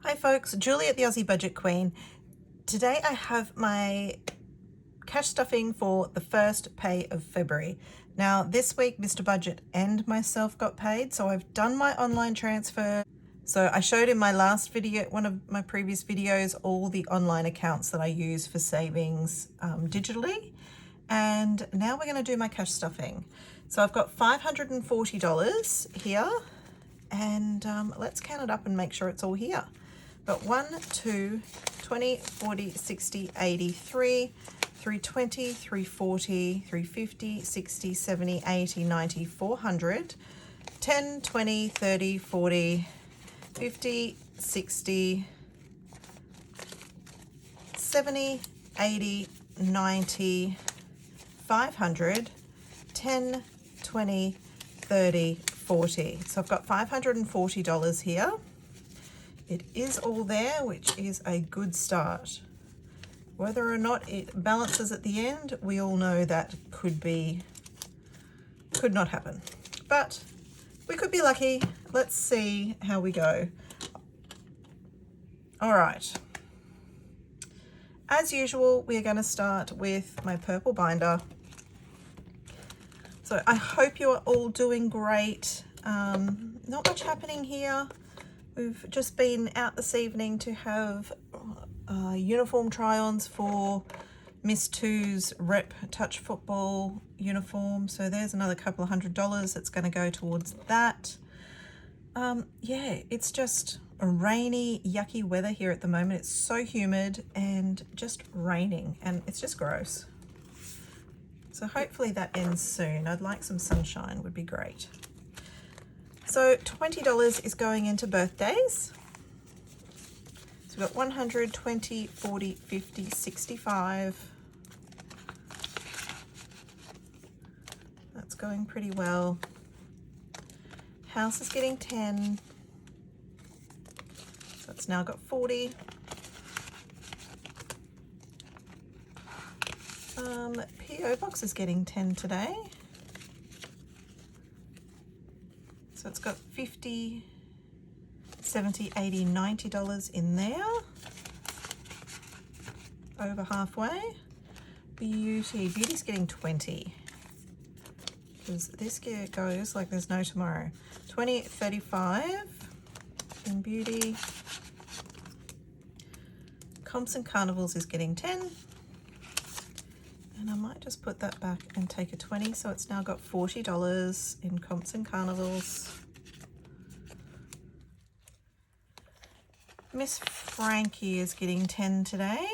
Hi folks, Julie at the Aussie Budget Queen. Today I have my cash stuffing for the first pay of February. Now this week Mr. Budget and myself got paid, so I've done my online transfer. So I showed in my last video, one of my previous videos, all the online accounts that I use for savings digitally. And now we're going to do my cash stuffing. So I've got $540 here, and let's count it up and make sure it's all here. Got 1, 2, 20, 40, 60, 80, 3, 320, 340, 350, 60, 70, 80, 90, 400, 10, 20, 30, 40, 50, 60, 70, 80, 90, 500, 10, 20, 30, 40. So I've got $540 here. It is all there, which is a good start. Whether or not it balances at the end, we all know that could not happen. But we could be lucky. Let's see how we go. All right. As usual, we are going to start with my purple binder. So I hope you are all doing great. Not much happening here. We've just been out this evening to have uniform try-ons for Miss Two's rep touch football uniform. So there's another couple of $100 that's going to go towards that. Yeah, it's just a rainy, yucky weather here at the moment. It's so humid and just raining, and it's just gross. So hopefully that ends soon. I'd like some sunshine, would be great. So $20 is going into birthdays. So we've got 100, 20, 40, 50, 65. That's going pretty well. House is getting 10. So it's now got 40. PO box is getting 10 today. So it's got 50, 70, 80, $90 in there. Over halfway. Beauty's getting 20. Because this goes like there's no tomorrow. 20, 35 in beauty. Comps and Carnivals is getting 10. And I might just put that back and take a 20. So it's now got $40 in Comps and Carnivals. Miss Frankie is getting 10 today.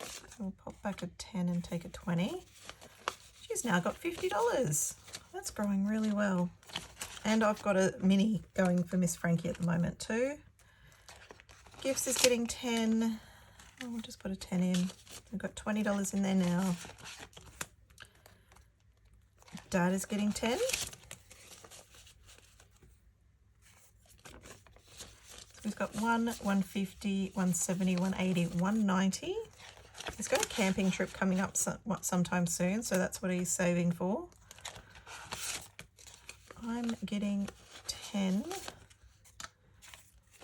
So we'll pop back a 10 and take a 20. She's now got $50. That's growing really well. And I've got a mini going for Miss Frankie at the moment too. Gifts is getting 10. We'll just put a 10 in. We've got $20 in there now. Dad is getting 10. So we've got 150, 170, 180, 190. He's got a camping trip coming up sometime soon, so that's what he's saving for. I'm getting 10.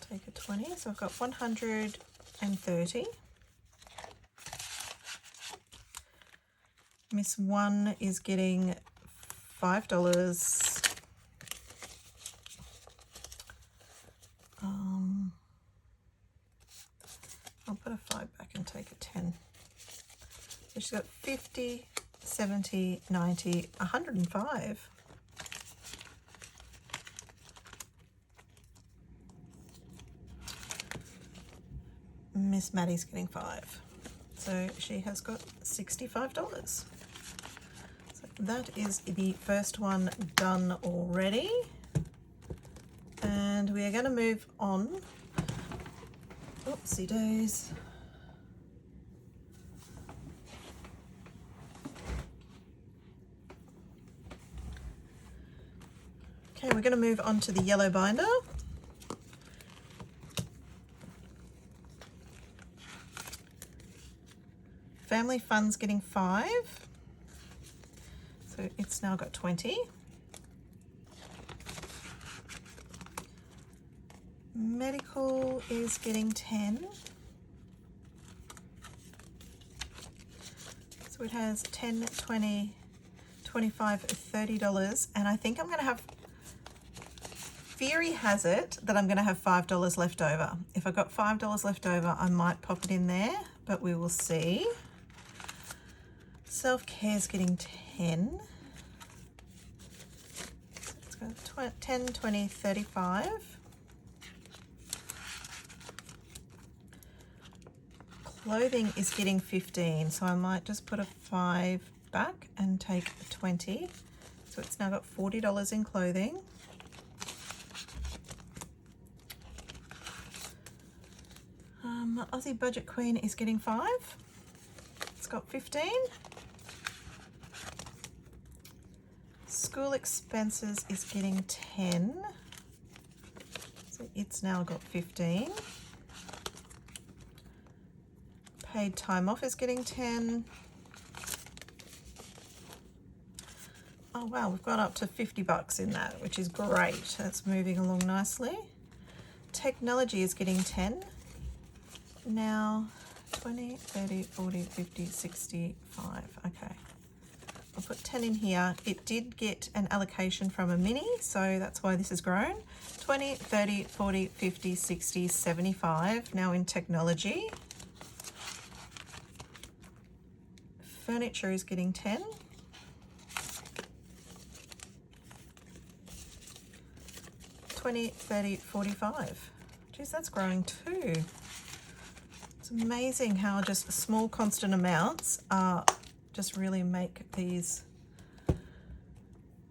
Take a 20. So I've got 130. Miss One is getting $5. I'll put a 5 back and take a 10. So she's got 50, 70, 90, 105. Miss Maddie's getting 5. So she has got $65. So that is the first one done already. And we are going to move on. Oopsie days. Okay, we're going to move on to the yellow binder. Family Fun's getting 5. So it's now got 20. Medical is getting 10. So it has 10, 20, 25, $30. And I think I'm going to have, theory has it that I'm going to have $5 left over. If I've got $5 left over, I might pop it in there, but we will see. Self-care is getting 10. So it's got 10, 20, 35. Clothing is getting 15, so I might just put a 5 back and take 20. So it's now got $40 in clothing. Aussie Budget Queen is getting 5. It's got 15. School expenses is getting 10. So it's now got 15. Paid time off is getting 10. Oh wow, we've got up to $50 in that, which is great. That's moving along nicely. Technology is getting 10. Now 20, 30, 40, 50, 65. Okay. I'll put 10 in here. It did get an allocation from a mini, so that's why this has grown. 20, 30, 40, 50, 60, 75. Now in technology. Furniture is getting 10. $20, $30, $45. Geez, that's growing too. It's amazing how just small constant amounts just really make these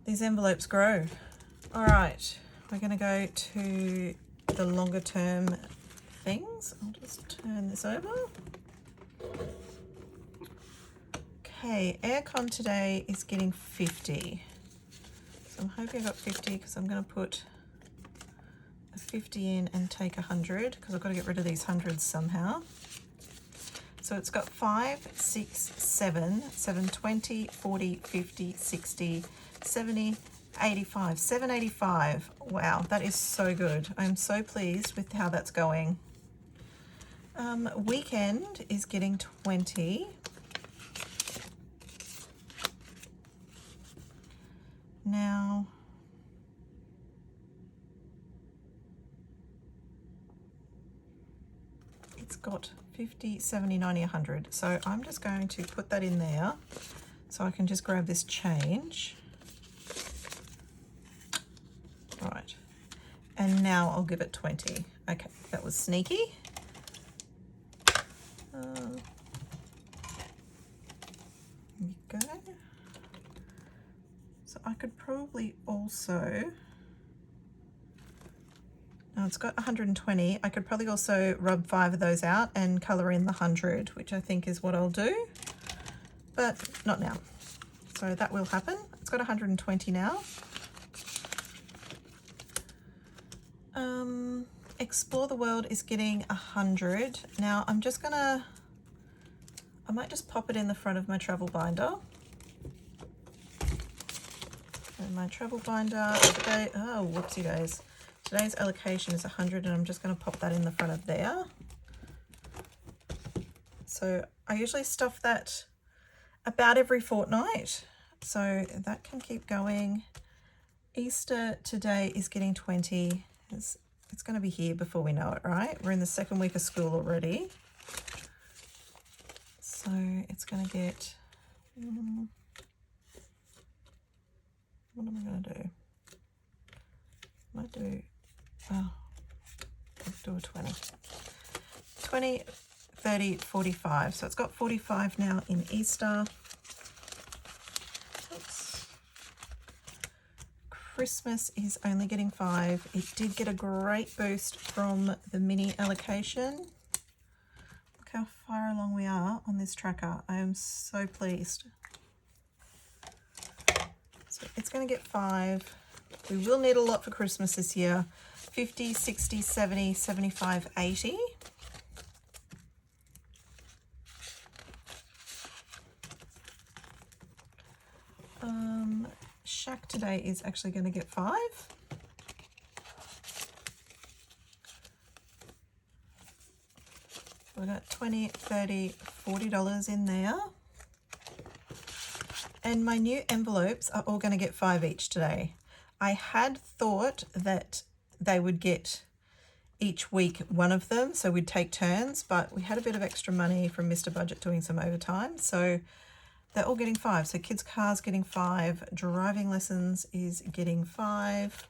envelopes grow. All right, we're going to go to the longer term things. I'll just turn this over. Okay, aircon today is getting 50. So I'm hoping I got 50 because I'm going to put a 50 in and take 100 because I've got to get rid of these hundreds somehow. So it's got 5, 6, 7, 7, 20, 40, 50, 60, 70, 85, 785. Wow, that is so good. I'm so pleased with how that's going. Weekend is getting 20. Now, it's got 50, 70, 90, 100. So I'm just going to put that in there so I can just grab this change. All right. And now I'll give it 20. Okay, that was sneaky. There you go. So I could probably also, now it's got 120. I could probably also rub 5 of those out and colour in the 100, which I think is what I'll do, but not now. So that will happen. It's got 120 now. Explore the World is getting 100. Now I'm just gonna, I might just pop it in the front of my travel binder. And my travel binder today, oh whoopsie days. Today's allocation is 100 and I'm just going to pop that in the front of there. So I usually stuff that about every fortnight. So that can keep going. Easter today is getting 20. It's going to be here before we know it, right? We're in the second week of school already. So it's going to get, what am I going to do? I might do, oh, let's do a 20. 20, 30, 45. So it's got 45 now in Easter. Oops. Christmas is only getting 5. It did get a great boost from the mini allocation. Look how far along we are on this tracker. I am so pleased. So it's going to get 5. We will need a lot for Christmas this year. 50, 60, 70, 75, 80. Shack today is actually going to get 5. So we've got $20, $30, $40 in there. And my new envelopes are all going to get 5 each today. I had thought that they would get each week one of them, so we'd take turns, but we had a bit of extra money from Mr. Budget doing some overtime, so they're all getting 5. So kids' cars getting 5, driving lessons is getting 5,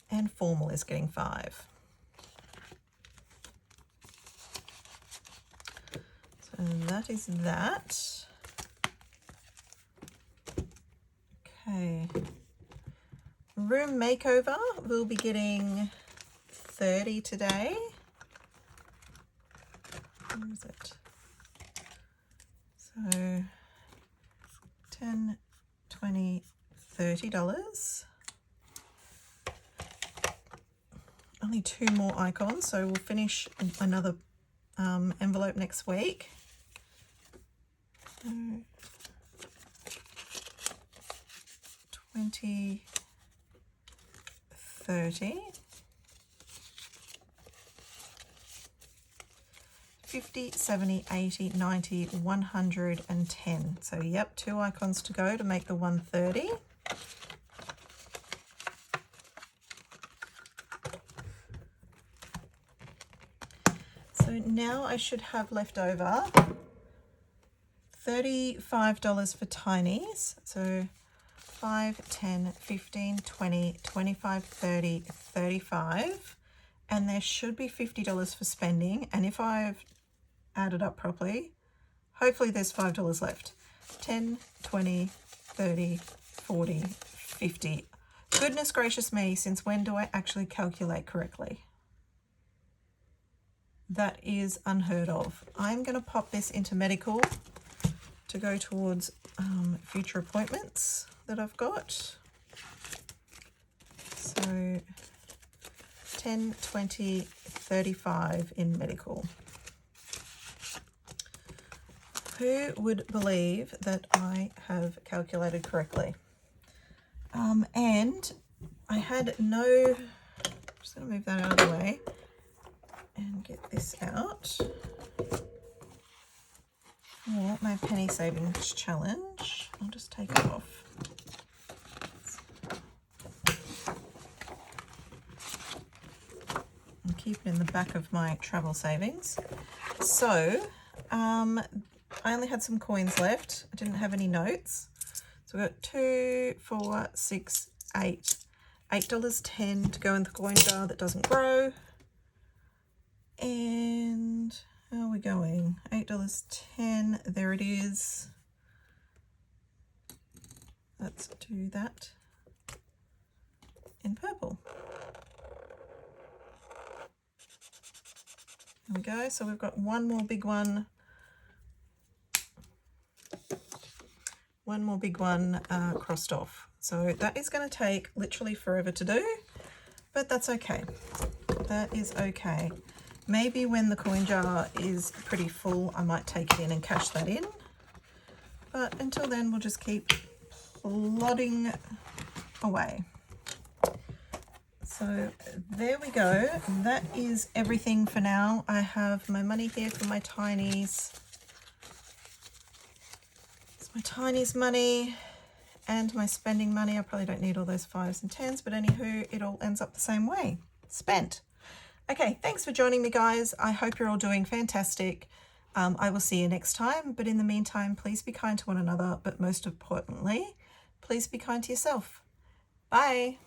and formal is getting 5. So that is that. Okay. Room makeover, we'll be getting 30 today. Where is it? So $10, $20, $30. Only 2 more icons, so we'll finish another envelope next week. So 20, 30, 50, 70, 80, 90, 110. So yep, 2 icons to go to make the 130. So now I should have left over $35 for tinies. So 5, 10, 15, 20, 25, 30, 35. And there should be $50 for spending. And if I've added up properly, hopefully there's $5 left. 10, 20, 30, 40, 50. Goodness gracious me, since when do I actually calculate correctly? That is unheard of. I'm going to pop this into medical to go towards future appointments that I've got. So 10, 20, 35 in medical. Who would believe that I have calculated correctly? And I had no, I'm just going to move that out of the way and get this out. For my penny savings challenge, I'll just take it off. And keep it in the back of my travel savings. So I only had some coins left. I didn't have any notes. So we've got 2, 4, 6, 8. $8.10 to go in the coin jar that doesn't grow. And how are we going? $8.10, there it is. Let's do that in purple. There we go. So we've got one more big one. One more big one crossed off. So that is going to take literally forever to do, but that's okay. That is okay. Maybe when the coin jar is pretty full, I might take it in and cash that in. But until then, we'll just keep plodding away. So there we go. That is everything for now. I have my money here for my tinies. It's my tinies money and my spending money. I probably don't need all those 5s and 10s, but anywho, it all ends up the same way. Spent. Okay, thanks for joining me, guys. I hope you're all doing fantastic. I will see you next time, but in the meantime, please be kind to one another, but most importantly, please be kind to yourself. Bye.